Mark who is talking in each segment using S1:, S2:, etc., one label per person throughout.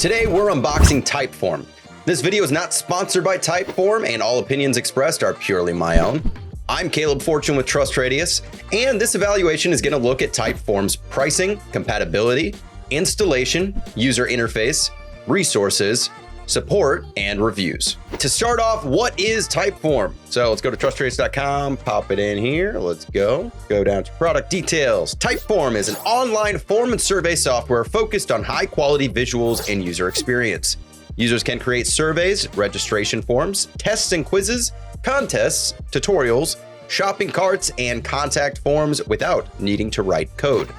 S1: Today we're unboxing Typeform. This video is not sponsored by Typeform, and all opinions expressed are purely my own. I'm Caleb Fortune with Trust Radius, and this evaluation is going to look at Typeform's pricing, compatibility, installation, user interface, resources, support, and reviews. To start off, what is Typeform? So let's go to trustradius.com, pop it in here. Let's go down to product details. Typeform is an online form and survey software focused on high quality visuals and user experience. Users can create surveys, registration forms, tests and quizzes, contests, tutorials, shopping carts, and contact forms without needing to write code.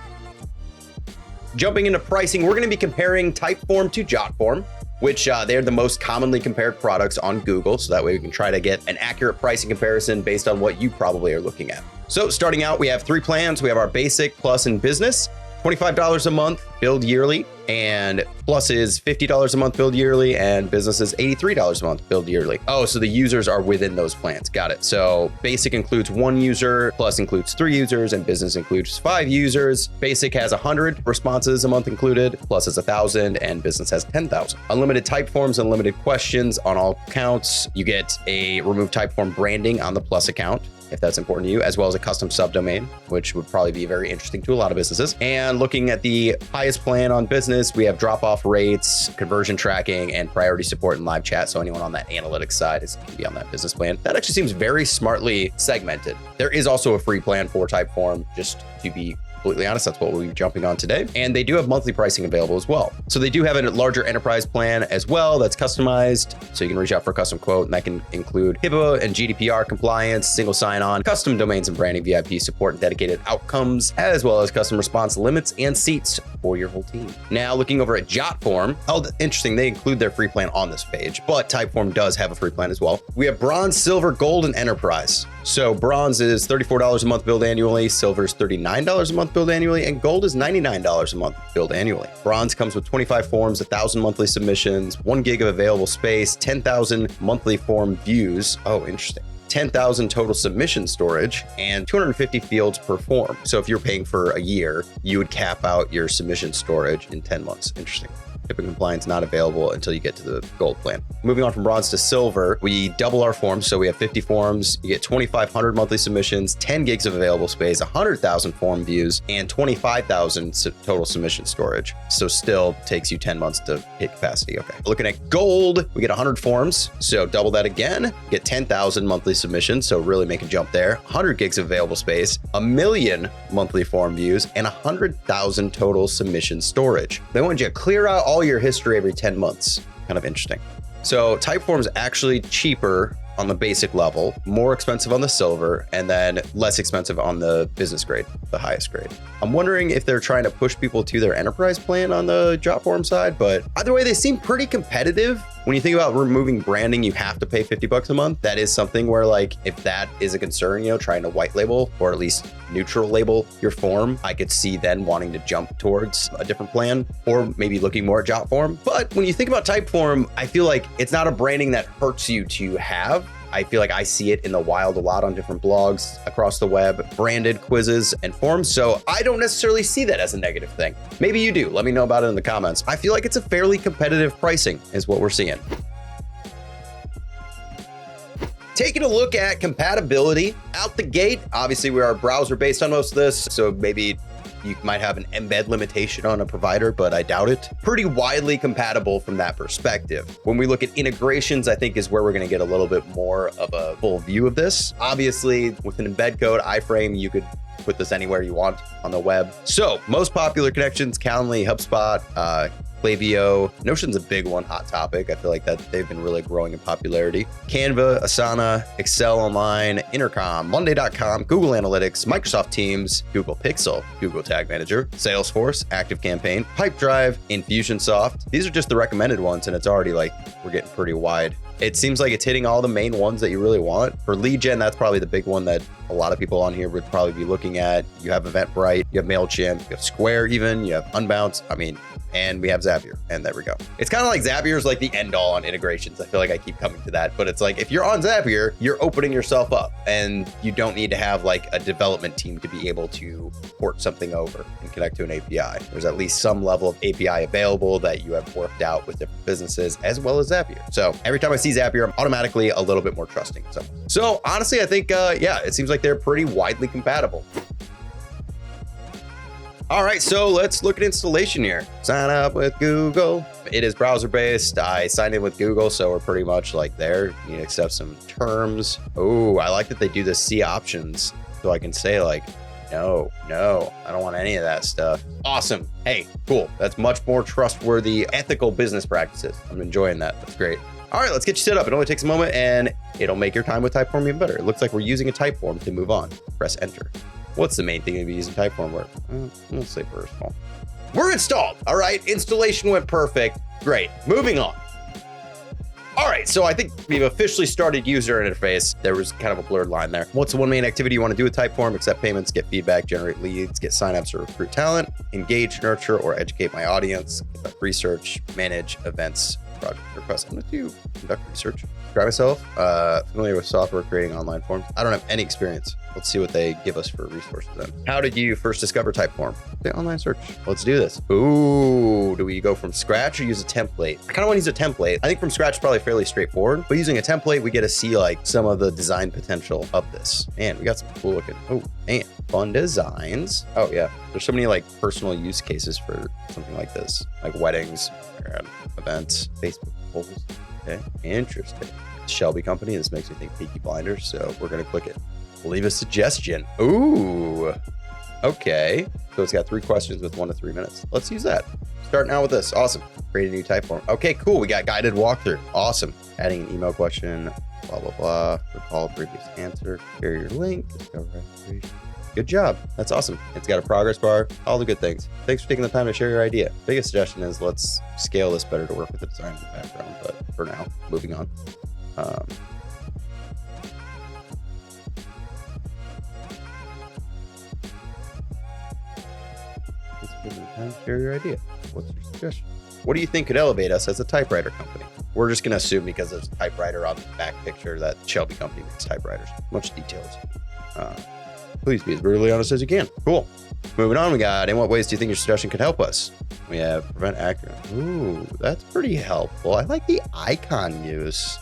S1: Jumping into pricing, we're going to be comparing Typeform to Jotform, which they're the most commonly compared products on Google. So that way we can try to get an accurate pricing comparison based on what you probably are looking at. So starting out, we have three plans. We have our basic, plus, and business. $25 a month, billed yearly, and plus is $50 a month, billed yearly, and business is $83 a month, billed yearly. Oh, so the users are within those plans. Got it. So basic includes 1 user, plus includes 3 users, and business includes 5 users. Basic has 100 responses a month included, plus is 1,000, and business has 10,000. Unlimited type forms, unlimited questions on all accounts. You get a remove Typeform branding on the plus account, if that's important to you, as well as a custom subdomain, which would probably be very interesting to a lot of businesses. And looking at the highest plan on business, we have drop-off rates, conversion tracking, and priority support and live chat. So anyone on that analytics side is going to be on that business plan. That actually seems very smartly segmented. There is also a free plan for Typeform, just to be completely honest, that's what we'll be jumping on today. And they do have monthly pricing available as well. So they do have a larger enterprise plan as well that's customized. So you can reach out for a custom quote, and that can include HIPAA and GDPR compliance, single sign-on, custom domains and branding, VIP support, and dedicated outcomes, as well as custom response limits and seats for your whole team. Now looking over at Jotform, interesting, they include their free plan on this page, but Typeform does have a free plan as well. We have bronze, silver, gold, and enterprise. So bronze is $34 a month billed annually, silver is $39 a month billed annually, and gold is $99 a month billed annually. Bronze comes with 25 forms, 1,000 monthly submissions, 1 gig of available space, 10,000 monthly form views. Oh, interesting. 10,000 total submission storage, and 250 fields per form. So if you're paying for a year, you would cap out your submission storage in 10 months. Interesting. HIPAA compliance not available until you get to the gold plan. Moving on from bronze to silver, we double our forms. So we have 50 forms, you get 2,500 monthly submissions, 10 gigs of available space, 100,000 form views, and 25,000 total submission storage. So still takes you 10 months to hit capacity. Okay. Looking at gold, we get 100 forms. So double that again, get 10,000 monthly submissions. So really make a jump there. 100 gigs of available space, 1 million monthly form views, and 100,000 total submission storage. They want you to clear out all your history every 10 months. Kind of interesting. So Typeform is actually cheaper on the basic level, more expensive on the silver, and then less expensive on the business grade, the highest grade. I'm wondering if they're trying to push people to their enterprise plan on the Jotform side, but either way, they seem pretty competitive. When you think about removing branding, you have to pay $50 a month. That is something where, like, if that is a concern, you know, trying to white label or at least neutral label your form, I could see then wanting to jump towards a different plan or maybe looking more at Jotform. But when you think about Typeform, I feel like it's not a branding that hurts you to have. I feel like I see it in the wild a lot on different blogs across the web, branded quizzes and forms. So I don't necessarily see that as a negative thing. Maybe you do. Let me know about it in the comments. I feel like it's a fairly competitive pricing is what we're seeing. Taking a look at compatibility out the gate. Obviously, we are browser based on most of this, so maybe you might have an embed limitation on a provider, but I doubt it. Pretty widely compatible from that perspective. When we look at integrations, I think is where we're going to get a little bit more of a full view of this. Obviously, with an embed code, iframe, you could put this anywhere you want on the web. So most popular connections, Calendly, HubSpot, Klaviyo. Notion's a big one, hot topic. I feel like that they've been really growing in popularity. Canva, Asana, Excel Online, Intercom, Monday.com, Google Analytics, Microsoft Teams, Google Pixel, Google Tag Manager, Salesforce, ActiveCampaign, Pipedrive, Infusionsoft. These are just the recommended ones, and it's already like we're getting pretty wide. It seems like it's hitting all the main ones that you really want. For lead gen, that's probably the big one that a lot of people on here would probably be looking at. You have Eventbrite, you have MailChimp, you have Square even, you have Unbounce. I mean, and we have Zapier, and there we go. It's kind of like Zapier is like the end all on integrations. I feel like I keep coming to that, but it's like if you're on Zapier, you're opening yourself up, and you don't need to have like a development team to be able to port something over and connect to an API. There's at least some level of API available that you have worked out with different businesses, as well as Zapier. So every time I see Zapier, I'm automatically a little bit more trusting. So honestly, I think, yeah, it seems like they're pretty widely compatible. All right, so let's look at installation here. Sign up with Google. It is browser-based. I signed in with Google, so we're pretty much like there. You need to accept some terms. Oh, I like that they do the see options, so I can say like, no, I don't want any of that stuff. Awesome. Hey, cool. That's much more trustworthy, ethical business practices. I'm enjoying that. That's great. All right, let's get you set up. It only takes a moment, and it'll make your time with Typeform even better. It looks like we're using a Typeform to move on. Press enter. What's the main thing to be using Typeform for? We'll say first of all. We're installed. All right, installation went perfect. Great. Moving on. All right, so I think we've officially started user interface. There was kind of a blurred line there. What's the one main activity you want to do with Typeform? Accept payments, get feedback, generate leads, get signups or recruit talent, engage, nurture, or educate my audience, conduct research, manage events, project requests. I'm going to do conduct research. Describe myself. Familiar with software creating online forms. I don't have any experience. Let's see what they give us for resources then. How did you first discover Typeform? The online search. Let's do this. Ooh, do we go from scratch or use a template? I kind of want to use a template. I think from scratch is probably fairly straightforward, but using a template, we get to see like some of the design potential of this. Man, we got some cool looking, oh man, fun designs. Oh yeah, there's so many like personal use cases for something like this, like weddings, events, Facebook polls. Okay, interesting. Shelby Company. This makes me think Peaky Blinders, so we're gonna click it. Leave a suggestion. Ooh, okay. So it's got 3 questions with 1 to 3 minutes. Let's use that. Starting out with this. Awesome. Create a new Typeform. Okay, cool. We got guided walkthrough. Awesome. Adding an email question. Blah blah blah. Recall a previous answer. Share your link. Discover registration. Good job. That's awesome. It's got a progress bar. All the good things. Thanks for taking the time to share your idea. Biggest suggestion is let's scale this better to work with the design in the background. But for now, moving on. Share your idea. What's your suggestion? What do you think could elevate us as a typewriter company? We're just going to assume because there's a typewriter on the back picture that Shelby Company makes typewriters. Much details. Please be as brutally honest as you can. Cool. Moving on, we got, in what ways do you think your suggestion could help us? We have prevent accurate. Ooh, that's pretty helpful. I like the icon use.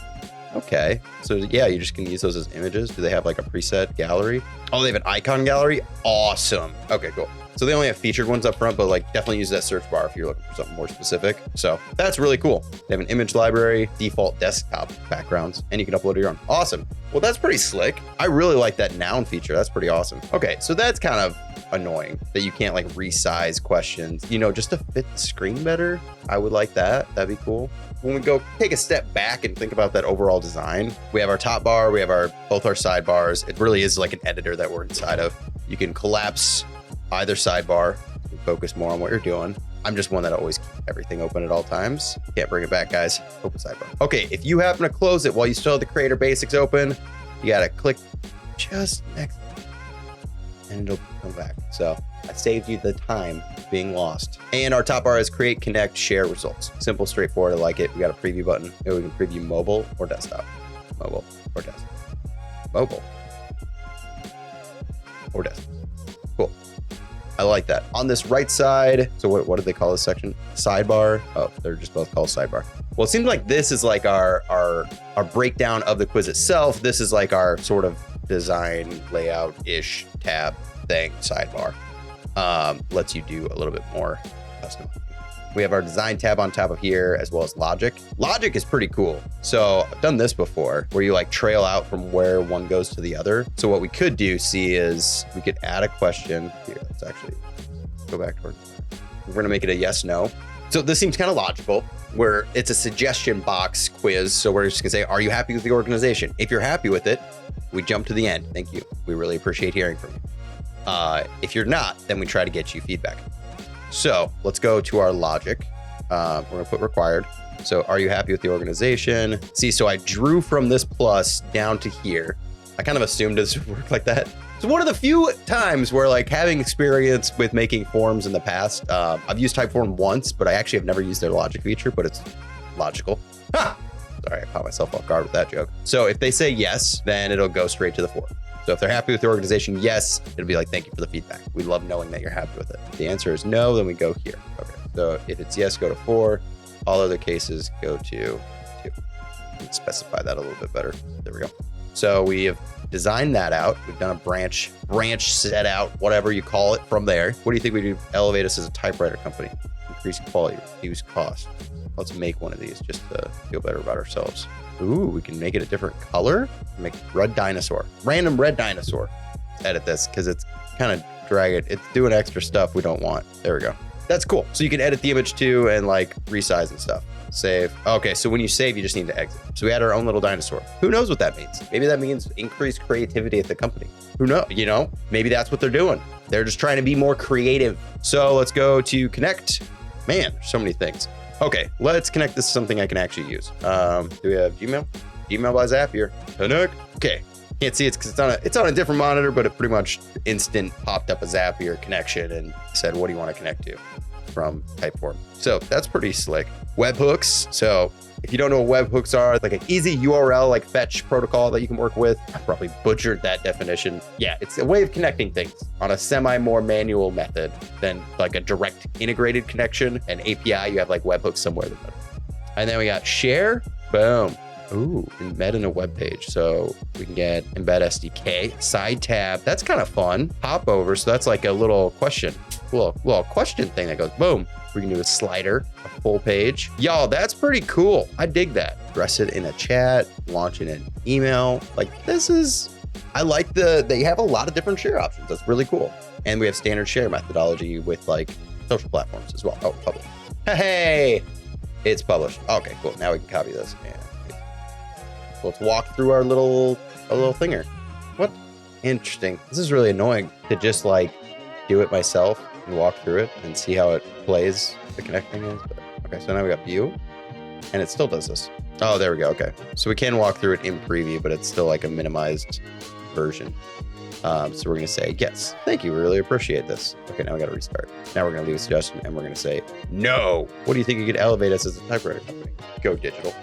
S1: Okay. So yeah, you just can use those as images. Do they have like a preset gallery? Oh, they have an icon gallery? Awesome. Okay, cool. So they only have featured ones up front, but like definitely use that search bar if you're looking for something more specific. So that's really cool. They have an image library, default desktop backgrounds, and you can upload your own. Awesome. Well, that's pretty slick. I really like that noun feature. That's pretty awesome. Okay, so that's kind of annoying that you can't like resize questions, you know, just to fit the screen better. I would like that. That'd be cool. When we go take a step back and think about that overall design, we have our top bar, we have both our sidebars. It really is like an editor that we're inside of. You can collapse either sidebar, focus more on what you're doing. I'm just one that always keep everything open at all times. Can't bring it back, guys. Open sidebar. Okay, if you happen to close it while you still have the Creator Basics open, you gotta click just next and it'll come back. So I saved you the time being lost. And our top bar is create, connect, share results. Simple, straightforward, I like it. We got a preview button. Maybe we can preview mobile or desktop. Mobile or desktop. Mobile or desktop. Cool. I like that. On this right side, so what do they call this section? Sidebar. Oh, they're just both called sidebar. Well, it seems like this is like our breakdown of the quiz itself. This is like our sort of design layout-ish tab thing, sidebar. Lets you do a little bit more custom. We have our design tab on top of here, as well as logic. Logic is pretty cool. So I've done this before, where you like trail out from where one goes to the other. So what we could do, see, is we could add a question. Here, let's actually go back to our design. We're gonna make it a yes, no. So this seems kind of logical, where it's a suggestion box quiz. So we're just gonna say, are you happy with the organization? If you're happy with it, we jump to the end. Thank you. We really appreciate hearing from you. If you're not, then we try to get you feedback. So let's go to our logic. We're gonna put required. So are you happy with the organization? See, so I drew from this plus down to here. I kind of assumed this would work like that. So It's one of the few times where like having experience with making forms in the past, I've used Typeform once, but I actually have never used their logic feature, but it's logical. Ha! Sorry, I caught myself off guard with that joke. So if they say yes, then it'll go straight to the form. So if they're happy with the organization, yes, it'll be like, thank you for the feedback. We love knowing that you're happy with it. If the answer is no, then we go here. Okay, so if it's yes, go to 4. All other cases go to 2. Let's specify that a little bit better. There we go. So we have designed that out. We've done a branch set out, whatever you call it from there. What do you think we do? Elevate us as a typewriter company, increase quality, reduce cost. Let's make one of these just to feel better about ourselves. Ooh, we can make it a different color. Make red dinosaur, random red dinosaur. Edit this because it's kind of drag it. It's doing extra stuff we don't want. There we go. That's cool. So you can edit the image too and like resize and stuff. Save. Okay, so when you save, you just need to exit. So we had our own little dinosaur. Who knows what that means? Maybe that means increased creativity at the company. Who knows? You know, maybe that's what they're doing. They're just trying to be more creative. So let's go to connect. Man, there's so many things. Okay, let's connect this to something I can actually use. Do we have Gmail? Gmail by Zapier. Connect. Okay, can't see it because it's on a different monitor, but it pretty much instant popped up a Zapier connection and said, what do you want to connect to from Typeform? So that's pretty slick. Webhooks. So if you don't know what webhooks are, like an easy URL, like fetch protocol that you can work with. I probably butchered that definition. Yeah, it's a way of connecting things on a more manual method than like a direct integrated connection. An API, you have like webhooks somewhere. And then we got share. Boom. Ooh, embed in a web page. So we can get embed SDK, side tab. That's kind of fun. Pop over. So that's like a little question, little question thing that goes boom. We can do a slider, a full page. Y'all, that's pretty cool. I dig that. Address it in a chat, launch it in an email. Like this is, I like they have a lot of different share options. That's really cool. And we have standard share methodology with like social platforms as well. Oh, publish. Hey, it's published. Okay, cool. Now we can copy this. And let's walk through our little thinger. What? Interesting. This is really annoying to just like do it myself and walk through it and see how it plays, the connecting is. But, okay, so now we got view and it still does this. Oh, there we go. Okay. So we can walk through it in preview, but it's still like a minimized version. So we're going to say, yes, thank you. We really appreciate this. Okay, now we got to restart. Now we're going to leave a suggestion and we're going to say, no. What do you think you could elevate us as a typewriter company? Go digital.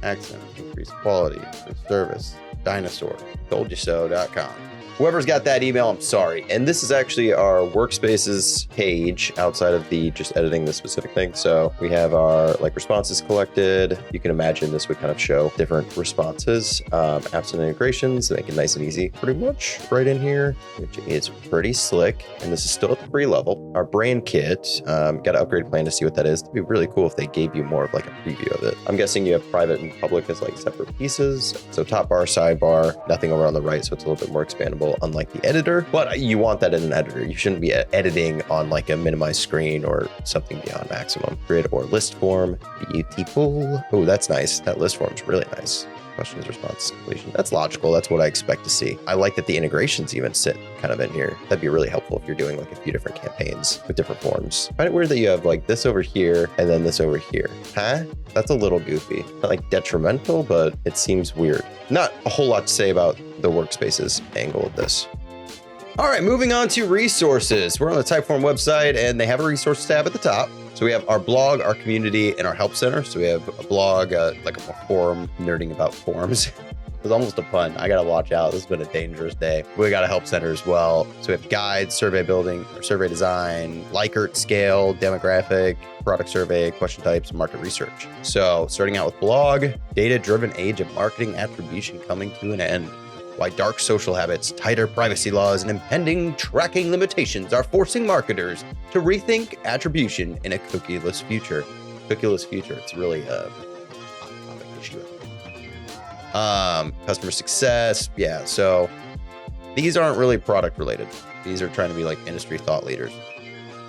S1: Accent, increase quality, improve service, dinosaur, toldyousO.com. Whoever's got that email, I'm sorry. And this is actually our workspaces page outside of the just editing the specific thing. So we have our like responses collected. You can imagine this would kind of show different responses, apps and integrations, make it nice and easy, pretty much right in here, which is pretty slick. And this is still at the free level. Our brand kit, got an upgrade plan to see what that is. It'd be really cool if they gave you more of like a preview of it. I'm guessing you have private and public as like separate pieces. So top bar, sidebar, nothing over on the right. So it's a little bit more expandable, unlike the editor, but you want that in an editor. You shouldn't be editing on like a minimized screen or something beyond maximum. Grid or list form, beautiful. Oh, that's nice. That list form is really nice. Questions, response, completion. That's logical. That's what I expect to see. I like that the integrations even sit kind of in here. That'd be really helpful if you're doing like a few different campaigns with different forms. I find it weird that you have like this over here and then this over here. Huh? That's a little goofy. Not like detrimental, but it seems weird. Not a whole lot to say about the workspaces angle of this. All right, moving on to resources. We're on the Typeform website and they have a resource tab at the top. So we have our blog, our community, and our help center. So we have a blog, like a forum, nerding about forums. It was almost a pun. I got to watch out. This has been a dangerous day. We got a help center as well. So we have guides, survey building, or survey design, Likert scale, demographic, product survey, question types, market research. So starting out with blog, data-driven age of marketing attribution coming to an end. Why dark social habits, tighter privacy laws, and impending tracking limitations are forcing marketers to rethink attribution in a cookieless future. Cookieless future, it's really a hot topic issue. Customer success, yeah, so these aren't really product related. These are trying to be like industry thought leaders.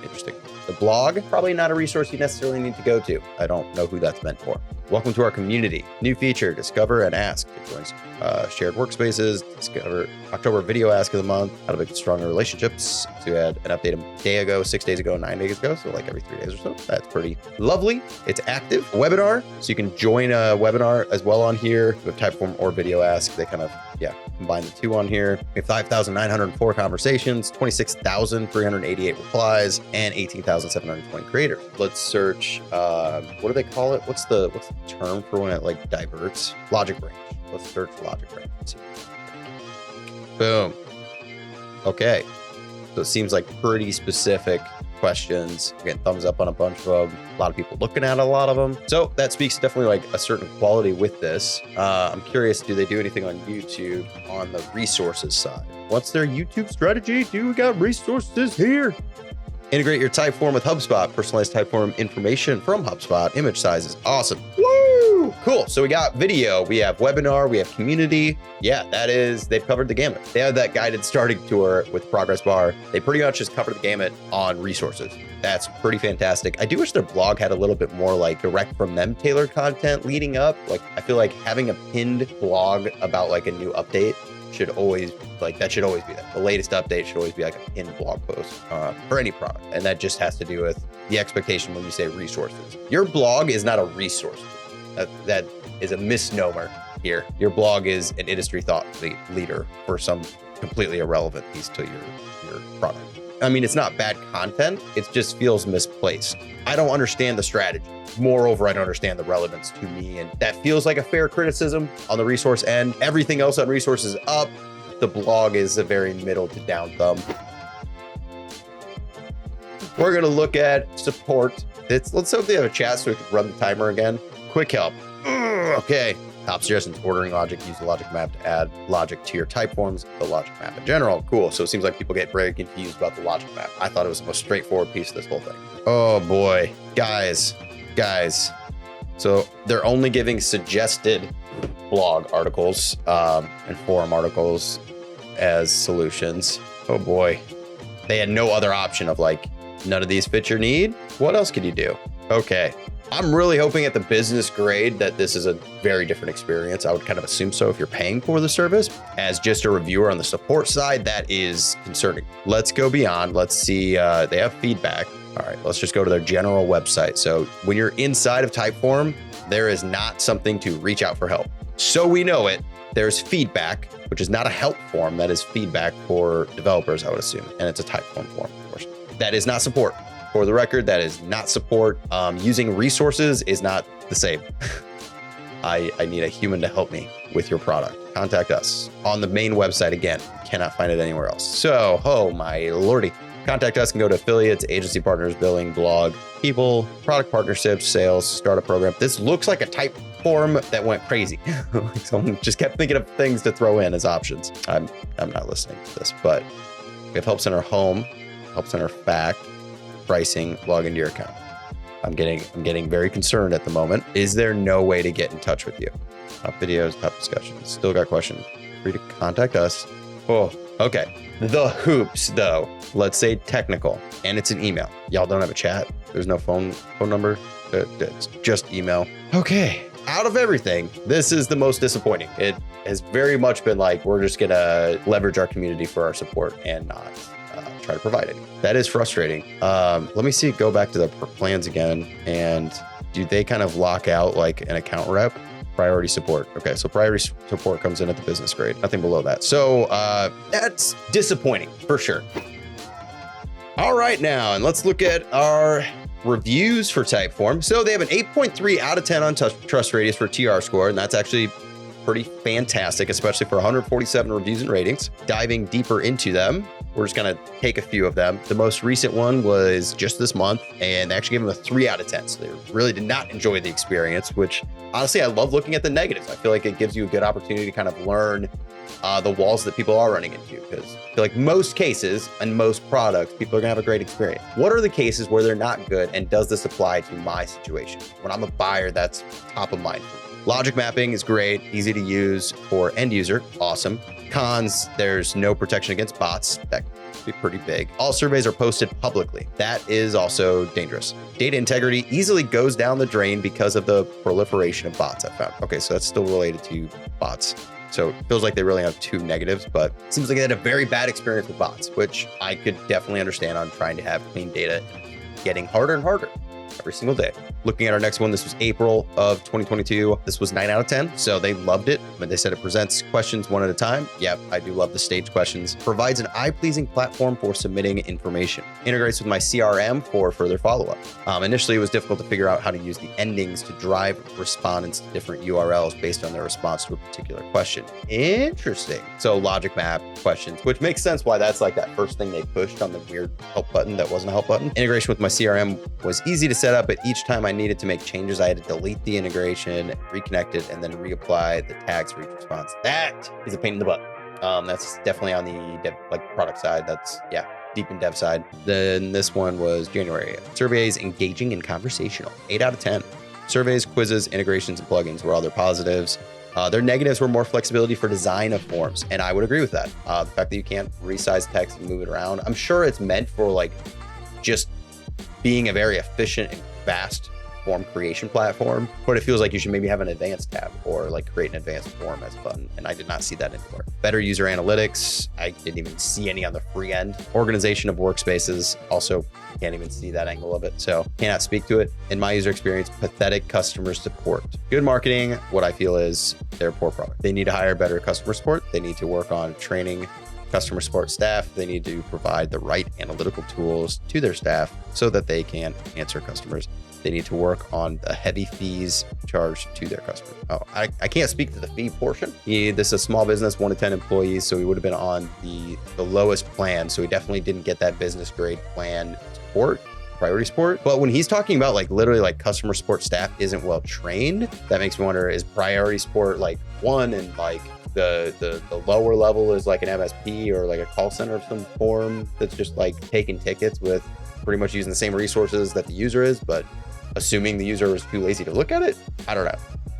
S1: Interesting. The blog, probably not a resource you necessarily need to go to. I don't know who that's meant for. Welcome to our community. New feature, discover and ask. It joins shared workspaces, discover October video ask of the month, how to build stronger relationships. So we had an update a day ago, 6 days ago, 9 days ago. So like every 3 days or so. That's pretty lovely. It's active. Webinar. So you can join a webinar as well on here with Typeform or video ask. They kind of Yeah, combine the two on here. We have 5,904 conversations, 26,388 replies, and 18,720 creators. Let's search, what do they call it? What's the term for when it like diverts? Logic range. Let's search logic range. Let's see. Boom. Okay. So it seems like pretty specific questions. Again, thumbs up on a bunch of them. A lot of people looking at a lot of them. So that speaks definitely like a certain quality with this. I'm curious, do they do anything on YouTube on the resources side? What's their YouTube strategy? Do we got resources here? Integrate your Typeform with HubSpot. Personalized Typeform information from HubSpot. Image sizes. Awesome. Woo! Cool. So we got video, we have webinar, we have community. Yeah, they've covered the gamut. They have that guided starting tour with Progress Bar. They pretty much just covered the gamut on resources. That's pretty fantastic. I do wish their blog had a little bit more like direct from them tailored content leading up. Like I feel like having a pinned blog about like a new update should always be that. The latest update should always be like a pinned blog post for any product. And that just has to do with the expectation when you say resources. Your blog is not a resource. That is a misnomer here. Your blog is an industry thought leader for some completely irrelevant piece to your product. I mean, it's not bad content. It just feels misplaced. I don't understand the strategy. Moreover, I don't understand the relevance to me. And that feels like a fair criticism on the resource end. Everything else on resources up. The blog is a very middle to down thumb. We're going to look at support. Let's hope they have a chat so we can run the timer again. Quick help. Okay. Top suggestions, ordering logic, use the logic map to add logic to your Typeforms, the logic map in general. Cool. So it seems like people get very confused about the logic map. I thought it was the most straightforward piece of this whole thing. Oh boy. Guys. So they're only giving suggested blog articles and forum articles as solutions. Oh boy. They had no other option of like, none of these fit your need. What else could you do? Okay. I'm really hoping at the business grade that this is a very different experience. I would kind of assume so if you're paying for the service. As just a reviewer on the support side, that is concerning. Let's go beyond. Let's see. They have feedback. All right, let's just go to their general website. So when you're inside of Typeform, there is not something to reach out for help. So we know it. There's feedback, which is not a help form. That is feedback for developers, I would assume. And it's a Typeform form, of course. That is not support. For the record, that is not support. Using resources is not the same. I need a human to help me with your product. Contact us on the main website. Again, cannot find it anywhere else. So, oh my lordy. Contact us and go to affiliates, agency partners, billing, blog, people, product partnerships, sales, startup program. This looks like a Typeform that went crazy. Someone just kept thinking of things to throw in as options. I'm not listening to this, but we have Help Center Home, Help Center Fact, pricing, log into your account. I'm getting very concerned at the moment. Is there no way to get in touch with you? Top videos, top discussions. Still got questions. Free to contact us. Oh, okay. The hoops though. Let's say technical, and it's an email. Y'all don't have a chat. There's no phone number. It's just email. Okay. Out of everything, this is the most disappointing. It has very much been like, we're just gonna leverage our community for our support and not try to provide it. That is frustrating. Let me see, go back to the plans again. And do they kind of lock out like an account rep? Priority support. Okay, so priority support comes in at the business grade, nothing below that. So that's disappointing for sure. All right, now, and let's look at our reviews for Typeform. So they have an 8.3 out of 10 on trust radius for TR score, and that's actually pretty fantastic, especially for 147 reviews and ratings. Diving deeper into them, we're just gonna take a few of them. The most recent one was just this month, and they actually gave them a 3 out of 10. So they really did not enjoy the experience, which honestly, I love looking at the negatives. I feel like it gives you a good opportunity to kind of learn the walls that people are running into, because I feel like most cases and most products, people are gonna have a great experience. What are the cases where they're not good, and does this apply to my situation? When I'm a buyer, that's top of mind for me. Logic mapping is great, easy to use for end user, awesome. Cons, there's no protection against bots. That could be pretty big. All surveys are posted publicly. That is also dangerous. Data integrity easily goes down the drain because of the proliferation of bots I found. Okay, so that's still related to bots. So it feels like they really have 2 negatives, but it seems like they had a very bad experience with bots, which I could definitely understand on trying to have clean data and getting harder and harder. every single day. Looking at our next one, this was April of 2022. This was 9 out of 10. So they loved it. But they said it presents questions one at a time. Yep, I do love the staged questions. Provides an eye-pleasing platform for submitting information. Integrates with my CRM for further follow-up. Initially, it was difficult to figure out how to use the endings to drive respondents to different URLs based on their response to a particular question. Interesting. So logic map questions, which makes sense why that's like that first thing they pushed on the weird help button that wasn't a help button. Integration with my CRM was easy to set up, but each time I needed to make changes, I had to delete the integration, reconnect it, and then reapply the tags for each response. That is a pain in the butt. That's definitely on the dev, like product side. That's, yeah, deep in dev side. Then this one was January. Surveys engaging and conversational. 8 out of 10. Surveys, quizzes, integrations, and plugins were all their positives. Their negatives were more flexibility for design of forms, and I would agree with that. The fact that you can't resize text and move it around. I'm sure it's meant for like just being a very efficient and fast form creation platform, but it feels like you should maybe have an advanced tab or like create an advanced form as a button, and I did not see that anywhere. Better user analytics. I didn't even see any on the free end. Organization of workspaces. Also can't even see that angle of it, so cannot speak to it. In my user experience, pathetic customer support. Good marketing. What I feel is their poor product. They need to hire better customer support. They need to work on training customer support staff. They need to provide the right analytical tools to their staff so that they can answer customers. They need to work on the heavy fees charged to their customers. Oh, I can't speak to the fee portion. This is a small business, 1 to 10 employees, so he would have been on the lowest plan. So he definitely didn't get that business grade plan support, priority support. But when he's talking about like literally like customer support staff isn't well trained, that makes me wonder, is priority support like 1 and like the lower level is like an MSP or like a call center of some form that's just like taking tickets with pretty much using the same resources that the user is, but assuming the user is too lazy to look at it? I don't know.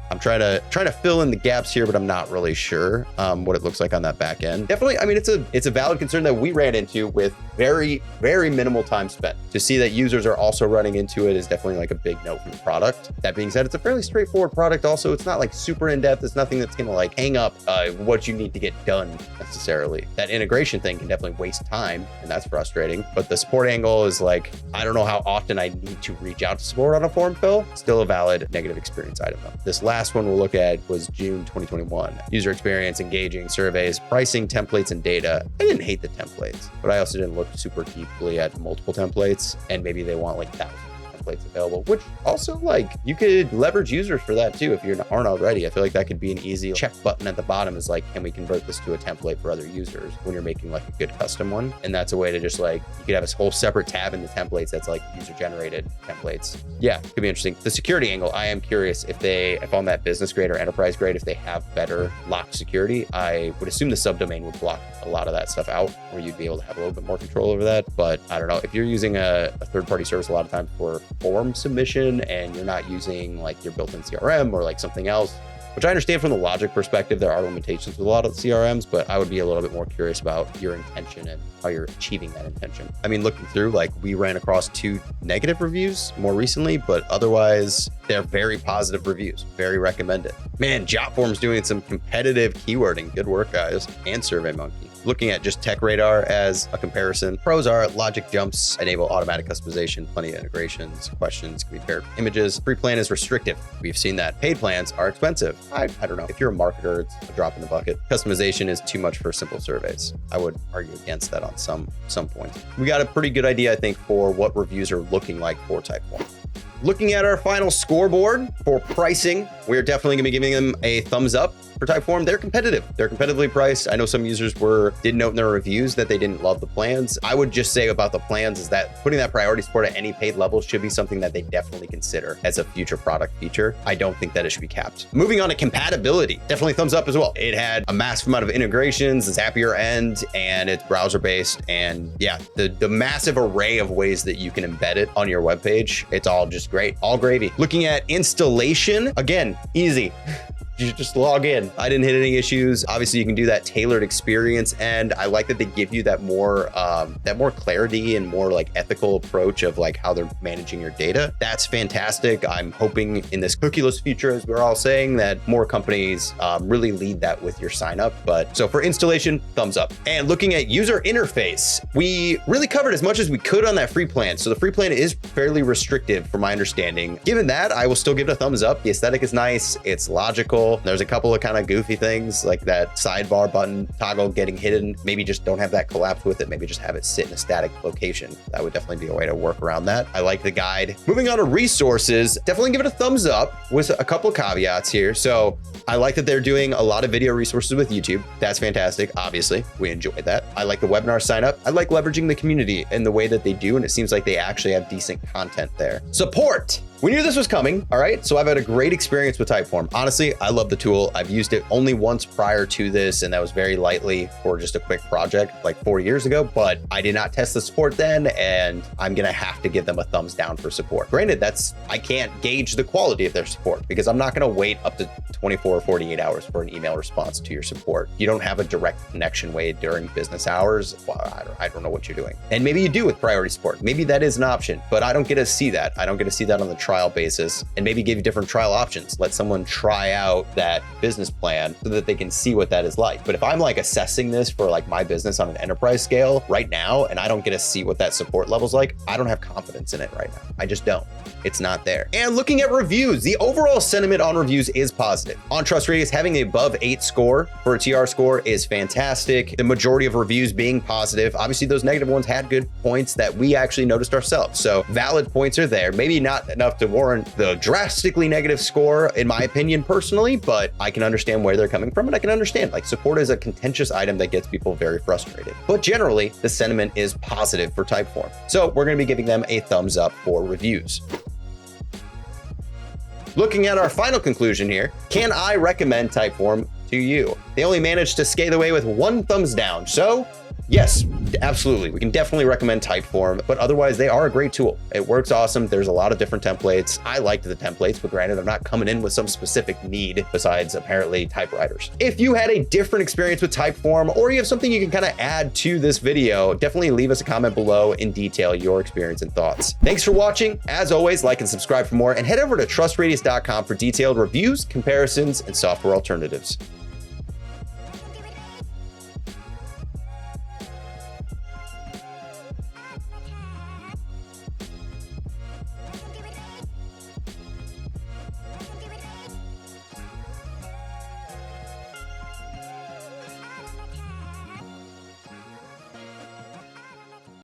S1: I'm trying to fill in the gaps here, but I'm not really sure what it looks like on that back end. Definitely, I mean, it's a valid concern that we ran into with very, very minimal time spent. To see that users are also running into it is definitely like a big note from the product. That being said, it's a fairly straightforward product. Also, it's not like super in-depth. It's nothing that's gonna like hang up what you need to get done necessarily. That integration thing can definitely waste time, and that's frustrating. But the support angle is like, I don't know how often I need to reach out to support on a form fill. Still a valid negative experience item though. This last one we'll look at was June 2021. User experience, engaging, surveys, pricing, templates, and data. I didn't hate the templates, but I also didn't look super deeply at multiple templates, and maybe they want like thousands of templates available, which also like you could leverage users for that too if you aren't already. I feel like that could be an easy check button at the bottom is like, can we convert this to a template for other users when you're making like a good custom one? And that's a way to just like, you could have this whole separate tab in the templates that's like user generated templates. Yeah, could be interesting. The security angle, I am curious if on that business grade or enterprise grade, if they have better locked security. I would assume the subdomain would block a lot of that stuff out, where you'd be able to have a little bit more control over that. But I don't know, if you're using a third-party service a lot of times for form submission and you're not using like your built-in CRM or like something else, which I understand from the logic perspective, there are limitations with a lot of the CRMs, but I would be a little bit more curious about your intention and how you're achieving that intention. I mean, looking through, like we ran across 2 negative reviews more recently, but otherwise they're very positive reviews, very recommended. Man, Jotform's doing some competitive keywording. Good work, guys. And SurveyMonkey. Looking at just Tech Radar as a comparison, pros are logic jumps, enable automatic customization, plenty of integrations, questions can be paired with images. Free plan is restrictive. We've seen that. Paid plans are expensive. I don't know. If you're a marketer, it's a drop in the bucket. Customization is too much for simple surveys. I would argue against that on some points. We got a pretty good idea, I think, for what reviews are looking like for Typeform. Looking at our final scoreboard for pricing, we're definitely gonna be giving them a thumbs up for Typeform. They're competitive. They're competitively priced. I know some users did note in their reviews that they didn't love the plans. I would just say about the plans is that putting that priority support at any paid level should be something that they definitely consider as a future product feature. I don't think that it should be capped. Moving on to compatibility, definitely thumbs up as well. It had a massive amount of integrations, it's Zapier end, and it's browser based. And yeah, the massive array of ways that you can embed it on your webpage, it's all just great, all gravy. Looking at installation, again, easy. you just log in. I didn't hit any issues. Obviously, you can do that tailored experience, and I like that they give you that more clarity and more like ethical approach of like how they're managing your data. That's fantastic. I'm hoping in this cookieless future, as we're all saying, that more companies really lead that with your sign up. But so for installation, thumbs up. And looking at user interface, we really covered as much as we could on that free plan. So the free plan is fairly restrictive from my understanding. Given that, I will still give it a thumbs up. The aesthetic is nice. It's logical. There's a couple of kind of goofy things like that sidebar button toggle getting hidden. Maybe just don't have that collapse with it. Maybe just have it sit in a static location. That would definitely be a way to work around that. I like the guide. Moving on to resources, definitely give it a thumbs up with a couple of caveats here. So I like that they're doing a lot of video resources with YouTube. That's fantastic. Obviously, we enjoy that. I like the webinar sign up. I like leveraging the community in the way that they do, and it seems like they actually have decent content there. Support. We knew this was coming, all right? So I've had a great experience with Typeform. Honestly, I love the tool. I've used it only once prior to this, and that was very lightly for just a quick project like 4 years ago, but I did not test the support then, and I'm gonna have to give them a thumbs down for support. Granted, I can't gauge the quality of their support because I'm not gonna wait up to 24 or 48 hours for an email response to your support. You don't have a direct connection way during business hours. Well, I don't know what you're doing. And maybe you do with priority support. Maybe that is an option, but I don't get to see that. I don't get to see that on the trial basis, and maybe give you different trial options. Let someone try out that business plan so that they can see what that is like. But if I'm like assessing this for like my business on an enterprise scale right now, and I don't get to see what that support level's like, I don't have confidence in it right now. I just don't. It's not there. And looking at reviews, the overall sentiment on reviews is positive. On TrustRadius, having a above 8 score for a TR score is fantastic. The majority of reviews being positive. Obviously, those negative ones had good points that we actually noticed ourselves. So valid points are there. Maybe not enough to warrant the drastically negative score, in my opinion, personally, but I can understand where they're coming from, and I can understand like support is a contentious item that gets people very frustrated. But generally, the sentiment is positive for Typeform. So we're going to be giving them a thumbs up for reviews. Looking at our final conclusion here, can I recommend Typeform to you? They only managed to skate away with 1 thumbs down. So yes, absolutely. We can definitely recommend Typeform, but otherwise they are a great tool. It works awesome. There's a lot of different templates. I liked the templates, but granted, I'm not coming in with some specific need besides apparently typewriters. If you had a different experience with Typeform, or you have something you can kind of add to this video, definitely leave us a comment below and detail your experience and thoughts. Thanks for watching. As always, like and subscribe for more, and head over to trustradius.com for detailed reviews, comparisons, and software alternatives.